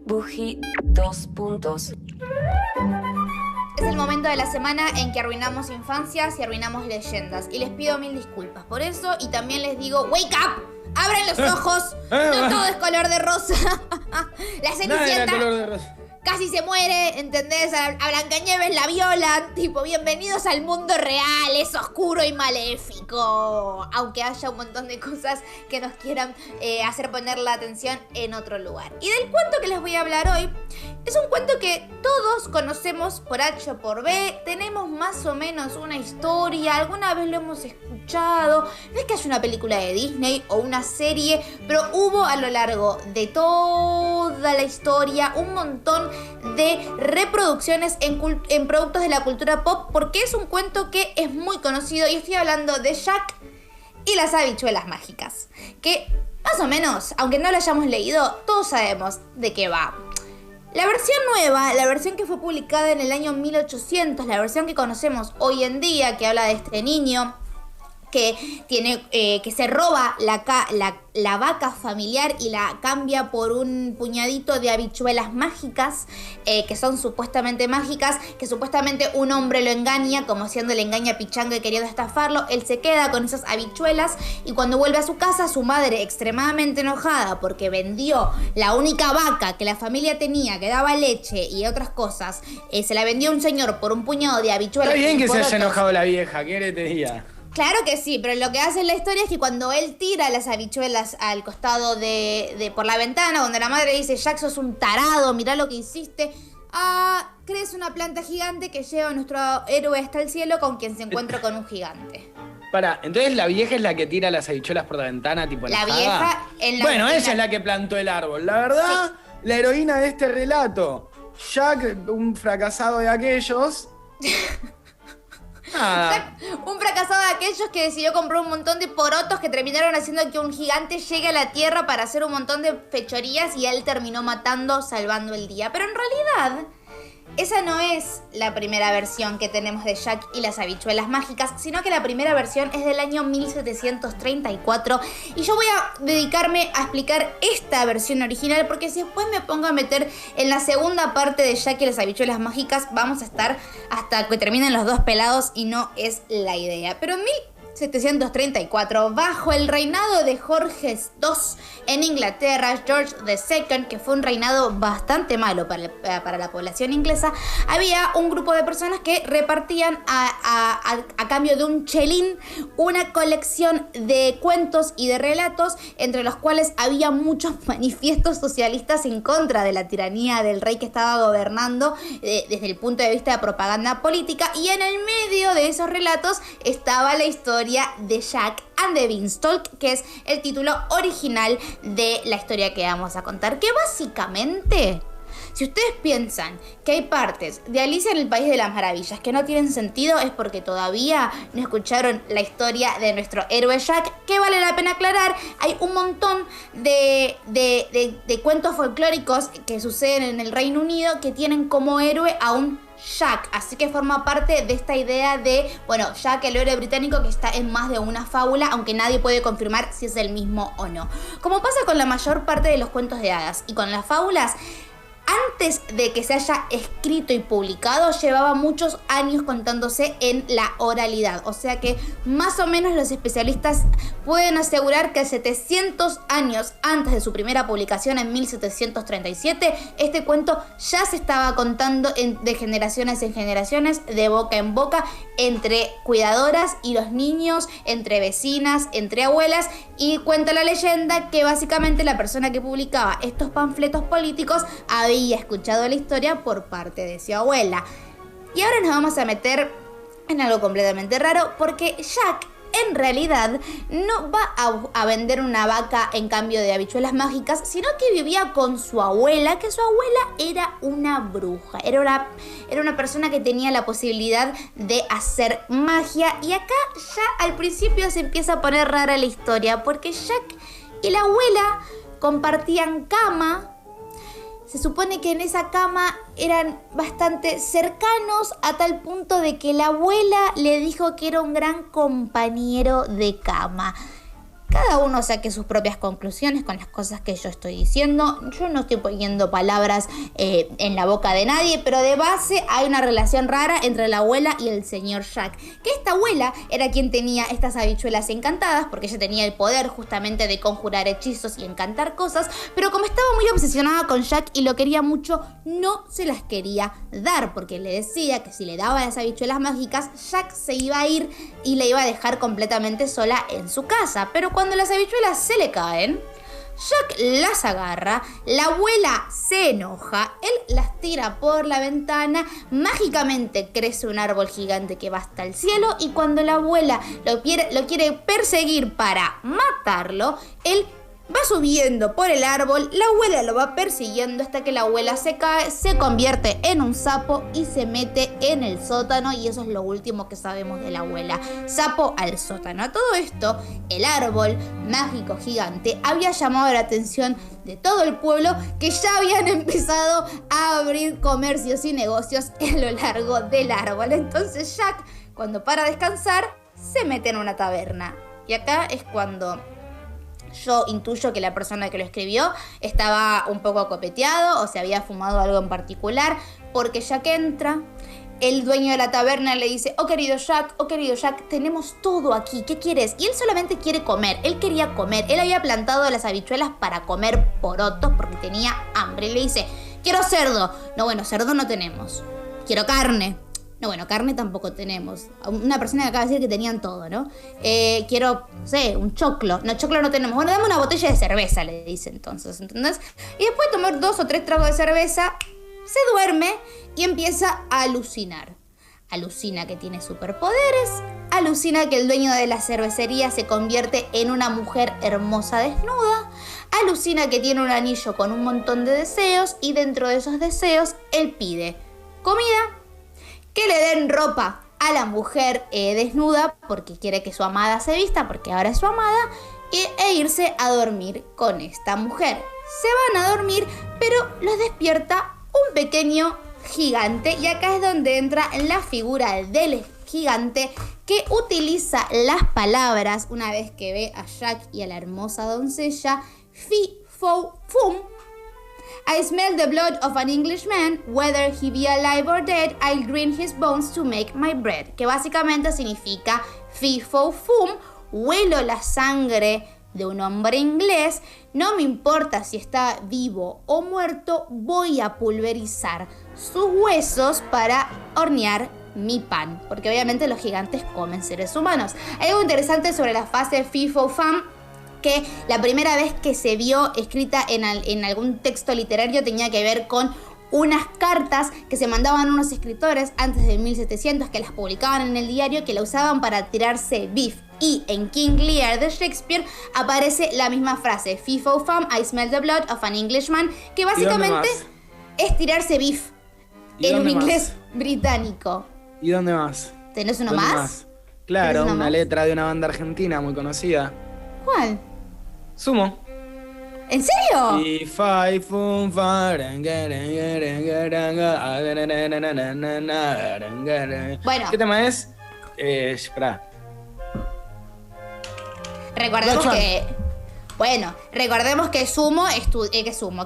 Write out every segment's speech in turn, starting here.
Buji, 2 puntos. Es el momento de la semana en que arruinamos infancias y arruinamos leyendas. Y les pido mil disculpas por eso. Y también les digo, ¡wake up! ¡Abran los ojos! No todo es color de rosa. La Cenicienta casi se muere, ¿entendés? A Blancanieves la violan. Tipo, bienvenidos al mundo real. Es oscuro y maléfico. Aunque haya un montón de cosas que nos quieran hacer poner la atención en otro lugar. Y del cuento que les voy a hablar hoy, es un cuento que todos conocemos por H o por B. Tenemos más o menos una historia. Alguna vez lo hemos escuchado. No es que haya una película de Disney o una serie, pero hubo a lo largo de toda la historia un montón de reproducciones en productos de la cultura pop, porque es un cuento que es muy conocido y estoy hablando de Jack y las habichuelas mágicas, que más o menos, aunque no lo hayamos leído, todos sabemos de qué va. La versión nueva, la versión que fue publicada en el año 1800, la versión que conocemos hoy en día, que habla de este niño que se roba la vaca familiar y la cambia por un puñadito de habichuelas mágicas, que son supuestamente mágicas, que supuestamente un hombre lo engaña, como siendo el engaña pichanga y queriendo estafarlo. Él se queda con esas habichuelas y cuando vuelve a su casa, su madre, extremadamente enojada porque vendió la única vaca que la familia tenía, que daba leche y otras cosas, se la vendió a un señor por un puñado de habichuelas. Está bien que se haya enojado la vieja, ¿qué te diga? Claro que sí, pero lo que hace en la historia es que cuando él tira las habichuelas al costado por la ventana, donde la madre dice, Jack, sos un tarado, mirá lo que hiciste, crece una planta gigante que lleva a nuestro héroe hasta el cielo, con quien se encuentra con un gigante. Pará, entonces la vieja es la que tira las habichuelas por la ventana, tipo la enojada. Vieja en la Bueno, ella es la que plantó el árbol. La verdad, sí. La heroína de este relato, Jack, un fracasado de aquellos... Un fracasado de aquellos que decidió comprar un montón de porotos que terminaron haciendo que un gigante llegue a la tierra para hacer un montón de fechorías y él terminó matando, salvando el día. Pero en realidad, esa no es la primera versión que tenemos de Jack y las habichuelas mágicas, sino que la primera versión es del año 1734 y yo voy a dedicarme a explicar esta versión original, porque si después me pongo a meter en la segunda parte de Jack y las habichuelas mágicas, vamos a estar hasta que terminen los dos pelados y no es la idea. Pero en 1734, bajo el reinado de Jorge II en Inglaterra, George II, que fue un reinado bastante malo para la población inglesa, había un grupo de personas que repartían a cambio de un chelín una colección de cuentos y de relatos, entre los cuales había muchos manifiestos socialistas en contra de la tiranía del rey que estaba gobernando desde el punto de vista de propaganda política, y en el medio de esos relatos estaba la historia de Jack and the Beanstalk, que es el título original de la historia que vamos a contar, que básicamente, si ustedes piensan que hay partes de Alicia en el País de las Maravillas que no tienen sentido, es porque todavía no escucharon la historia de nuestro héroe Jack, que vale la pena aclarar. Hay un montón de cuentos folclóricos que suceden en el Reino Unido que tienen como héroe a un Jack, así que forma parte de esta idea de, bueno, Jack, el héroe británico, que está en más de una fábula, aunque nadie puede confirmar si es el mismo o no. Como pasa con la mayor parte de los cuentos de hadas y con las fábulas, antes de que se haya escrito y publicado, llevaba muchos años contándose en la oralidad. O sea que más o menos los especialistas pueden asegurar que 700 años antes de su primera publicación en 1737, este cuento ya se estaba contando de generaciones en generaciones, de boca en boca, entre cuidadoras y los niños, entre vecinas, entre abuelas, y cuenta la leyenda que básicamente la persona que publicaba estos panfletos políticos había escuchado la historia por parte de su abuela. Y ahora nos vamos a meter en algo completamente raro, porque Jack en realidad no va a vender una vaca en cambio de habichuelas mágicas, sino que vivía con su abuela, que su abuela era una bruja, era una persona que tenía la posibilidad de hacer magia. Y acá ya al principio se empieza a poner rara la historia, porque Jack y la abuela compartían cama. Se supone que en esa cama eran bastante cercanos, a tal punto de que la abuela le dijo que era un gran compañero de cama. cada uno saque sus propias conclusiones con las cosas que yo estoy diciendo. Yo no estoy poniendo palabras en la boca de nadie, pero de base hay una relación rara entre la abuela y el señor Jack. Que esta abuela era quien tenía estas habichuelas encantadas, porque ella tenía el poder justamente de conjurar hechizos y encantar cosas, pero como estaba muy obsesionada con Jack y lo quería mucho, no se las quería dar, porque le decía que si le daba las habichuelas mágicas, Jack se iba a ir y le iba a dejar completamente sola en su casa. Pero cuando las habichuelas se le caen, Jack las agarra, la abuela se enoja, él las tira por la ventana, mágicamente crece un árbol gigante que va hasta el cielo, y cuando la abuela lo quiere perseguir para matarlo, él va subiendo por el árbol, la abuela lo va persiguiendo hasta que la abuela se cae, se convierte en un sapo y se mete en el sótano, y eso es lo último que sabemos de la abuela. Sapo al sótano. A todo esto, el árbol mágico gigante había llamado la atención de todo el pueblo, que ya habían empezado a abrir comercios y negocios a lo largo del árbol. Entonces Jack, cuando para descansar, se mete en una taberna. Y acá es cuando yo intuyo que la persona que lo escribió estaba un poco copeteado o se había fumado algo en particular, porque Jack entra, el dueño de la taberna le dice: oh querido Jack, tenemos todo aquí, ¿qué quieres? Y él solamente quiere comer, él quería comer, él había plantado las habichuelas para comer porotos porque tenía hambre. Y le dice: quiero cerdo. No, bueno, cerdo no tenemos. Quiero carne. No, bueno, carne tampoco tenemos. Una persona que acaba de decir que tenían todo, ¿no? Quiero, no sé, un choclo. No, choclo no tenemos. Bueno, dame una botella de cerveza, le dice entonces, ¿entendés? Y después de tomar 2 o 3 tragos de cerveza, se duerme y empieza a alucinar. Alucina que tiene superpoderes, alucina que el dueño de la cervecería se convierte en una mujer hermosa desnuda, alucina que tiene un anillo con un montón de deseos, y dentro de esos deseos él pide comida, que le den ropa a la mujer desnuda porque quiere que su amada se vista, porque ahora es su amada, e irse a dormir con esta mujer. Se van a dormir, pero los despierta un pequeño gigante, y acá es donde entra la figura del gigante, que utiliza las palabras, una vez que ve a Jack y a la hermosa doncella: fi, fo, fum. I smell the blood of an Englishman, whether he be alive or dead, I'll grind his bones to make my bread. Que básicamente significa fi, fo, fum, huelo la sangre de un hombre inglés, no me importa si está vivo o muerto, voy a pulverizar sus huesos para hornear mi pan. Porque obviamente los gigantes comen seres humanos. Hay algo interesante sobre la frase fi, fo, fum, que la primera vez que se vio escrita en algún texto literario tenía que ver con unas cartas que se mandaban unos escritores antes de 1700, que las publicaban en el diario, que la usaban para tirarse beef. Y en King Lear de Shakespeare aparece la misma frase: fi, fo, fum, I smell the blood of an Englishman, que básicamente es tirarse beef en un inglés británico. ¿Y dónde más? ¿Tenés uno más? Claro, una una más? letra de una banda argentina muy conocida. ¿Cuál? Sumo. ¿En serio? If I fum Bueno. ¿Qué tema es? Esperá. Recordemos que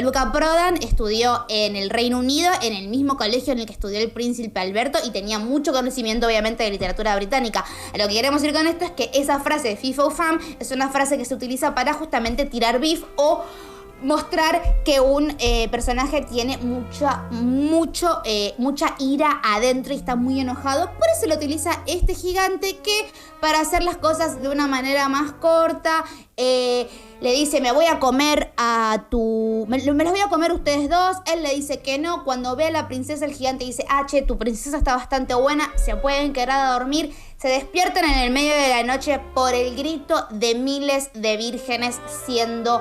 Luca Prodan estudió en el Reino Unido, en el mismo colegio en el que estudió el príncipe Alberto, y tenía mucho conocimiento obviamente de literatura británica. A lo que queremos ir con esto es que esa frase de fi, fo, fum es una frase que se utiliza para justamente tirar beef o mostrar que un personaje tiene mucha ira adentro y está muy enojado. Por eso lo utiliza este gigante, que para hacer las cosas de una manera más corta le dice: me voy a comer me los voy a comer ustedes dos. Él le dice que no. Cuando ve a la princesa, el gigante dice: che, tu princesa está bastante buena, se pueden quedar a dormir. Se despiertan en el medio de la noche por el grito de miles de vírgenes siendo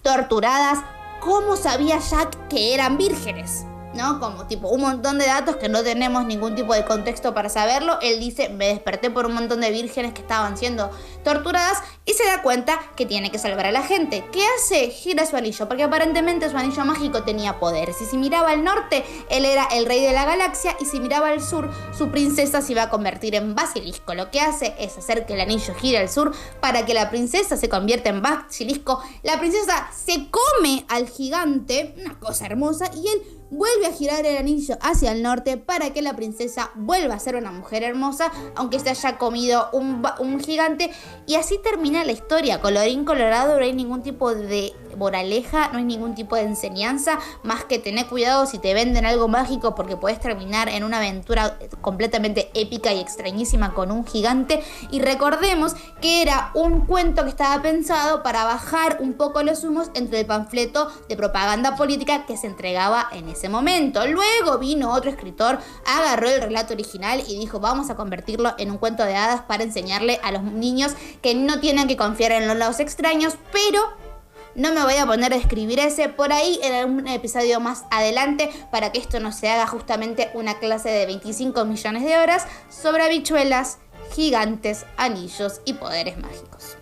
torturadas. ¿Cómo sabía Jack que eran vírgenes? ¿no? Como tipo un montón de datos que no tenemos ningún tipo de contexto para saberlo. Él dice, me desperté por un montón de vírgenes que estaban siendo torturadas y se da cuenta que tiene que salvar a la gente. ¿Qué hace? Gira su anillo, porque aparentemente su anillo mágico tenía poderes. Y si miraba al norte, él era el rey de la galaxia, y si miraba al sur, su princesa se iba a convertir en basilisco. Lo que hace es hacer que el anillo gire al sur para que la princesa se convierta en basilisco. La princesa se come al gigante, una cosa hermosa, y él vuelve a girar el anillo hacia el norte para que la princesa vuelva a ser una mujer hermosa, aunque se haya comido un gigante. Y así termina la historia. Colorín colorado, no hay ningún tipo de moraleja, no hay ningún tipo de enseñanza, más que tener cuidado si te venden algo mágico, porque puedes terminar en una aventura completamente épica y extrañísima con un gigante. Y recordemos que era un cuento que estaba pensado para bajar un poco los humos entre el panfleto de propaganda política que se entregaba en ese momento. Luego vino otro escritor, agarró el relato original y dijo, vamos a convertirlo en un cuento de hadas para enseñarle a los niños que no tienen que confiar en los lados extraños, pero no me voy a poner a escribir ese por ahí en un episodio más adelante, para que esto no se haga justamente una clase de 25 millones de horas sobre habichuelas, gigantes, anillos y poderes mágicos.